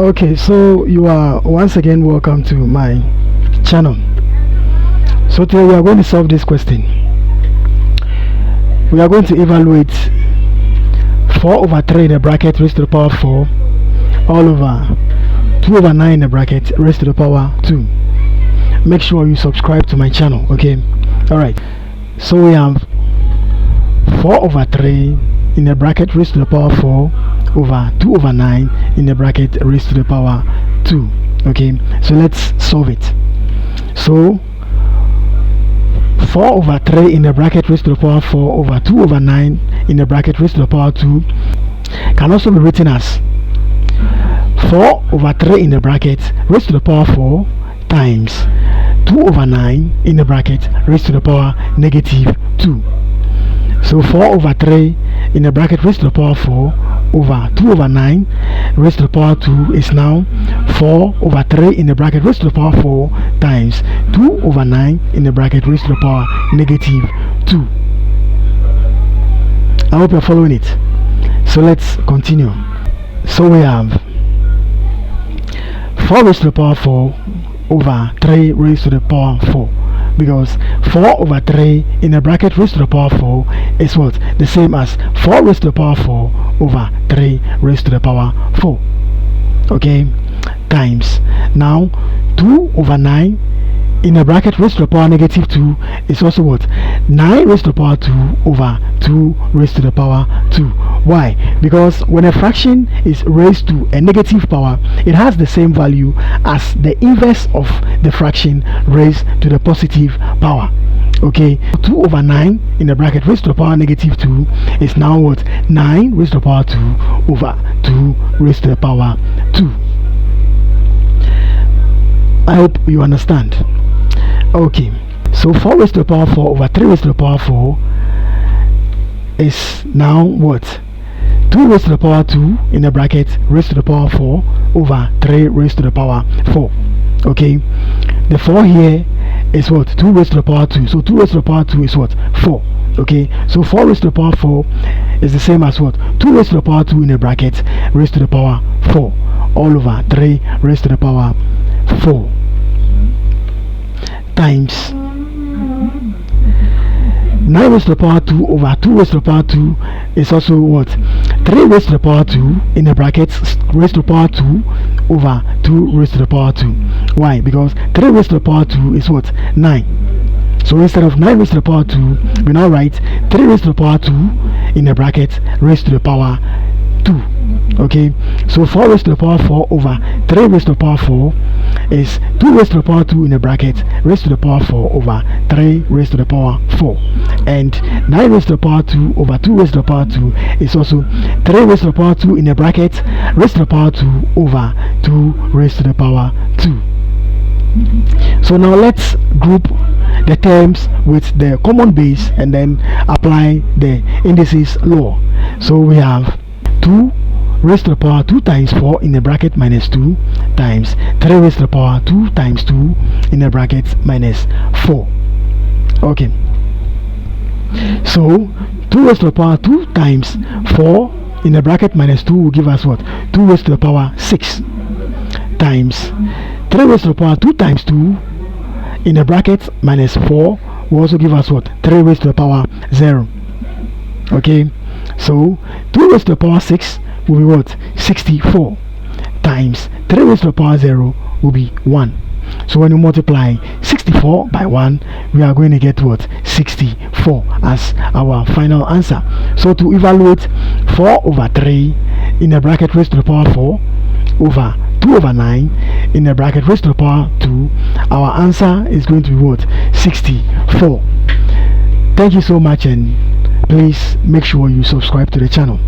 Okay, so you are once again welcome to my channel. So today we are going to solve this question. We are going to evaluate 4 over 3 in the bracket raised to the power 4 all over 2 over 9 in the bracket raised to the power 2. Make sure you subscribe to my channel. Okay, all right. So we have 4 over 3 in the bracket raised to the power 4 over 2 over 9 in the bracket raised to the power 2. Okay, so let's solve it. So 4 over 3 in the bracket raised to the power 4 over 2 over 9 in the bracket raised to the power 2 can also be written as 4 over 3 in the bracket raised to the power 4 times 2 over 9 in the bracket raised to the power negative 2. So 4 over 3 in the bracket raised to the power 4 over 2 over 9 raised to the power 2 is now 4 over 3 in the bracket raised to the power 4 times 2 over 9 in the bracket raised to the power negative 2. I hope you're following it. So let's continue. So we have 4 raised to the power 4 over 3 raised to the power 4, because 4 over 3 in the bracket raised to the power 4 is what? The same as 4 raised to the power 4 over 3 raised to the power 4. Okay, times now 2 over 9 in the bracket raised to the power negative 2 is also what? 9 raised to the power 2 over 2 raised to the power 2. Why? Because when a fraction is raised to a negative power, it has the same value as the inverse of the fraction raised to the positive power. Okay, 2 over 9 in the bracket raised to the power negative 2 is now what? 9 raised to the power 2 over 2 raised to the power 2. I hope you understand. Okay, so 4 raised to the power 4 over 3 raised to the power 4 is now what? 2 raised to the power 2 in the bracket raised to the power 4 over 3 raised to the power 4. Okay, the 4 here is what? 2 raised to the power 2. So 2 raised to the power 2 is what? 4. Okay, so 4 raised to the power 4 is the same as what? 2 raised to the power 2 in the bracket raised to the power 4 all over 3 raised to the power 4 times 9 raised to the power 2 over 2 raised to the power 2 is also what? 3 raised to the power 2 in the brackets raised to the power 2 over 2 raised to the power 2. Why? Because 3 raised to the power 2 is what? 9. So instead of 9 raised to the power 2, we now write 3 raised to the power 2 in the bracket raised to the power 2. Okay, so 4 raised to the power 4 over 3 raised to the power 4 is 2 raised to the power 2 in the bracket raised to the power 4 over 3 raised to the power 4, and 9 raised to the power 2 over 2 raised to the power 2 is also 3 raised to the power 2 in the bracket raised to the power 2 over 2 raised to the power 2. So now let's group the terms with the common base and then apply the indices law. So we have 2 raised to the power 2 times 4 in the bracket minus 2 times 3 raised to the power 2 times 2 in the bracket minus 4. Okay, so 2 raised to the power 2 times 4 in the bracket minus 2 will give us what? 2 raised to the power 6 times 3 raised to the power 2 times 2 in the bracket minus 4 will also give us what? 3 raised to the power 0. Okay, so 2 raised to the power 6 will be what? 64 times 3 raised to the power 0 will be 1. So when you multiply 64 by 1, we are going to get what? 64 as our final answer. So to evaluate 4 over 3 in the bracket raised to the power 4 over 2 over 9 in the bracket raised to the power 2, our answer is going to be what? 64. Thank you so much, and please make sure you subscribe to the channel.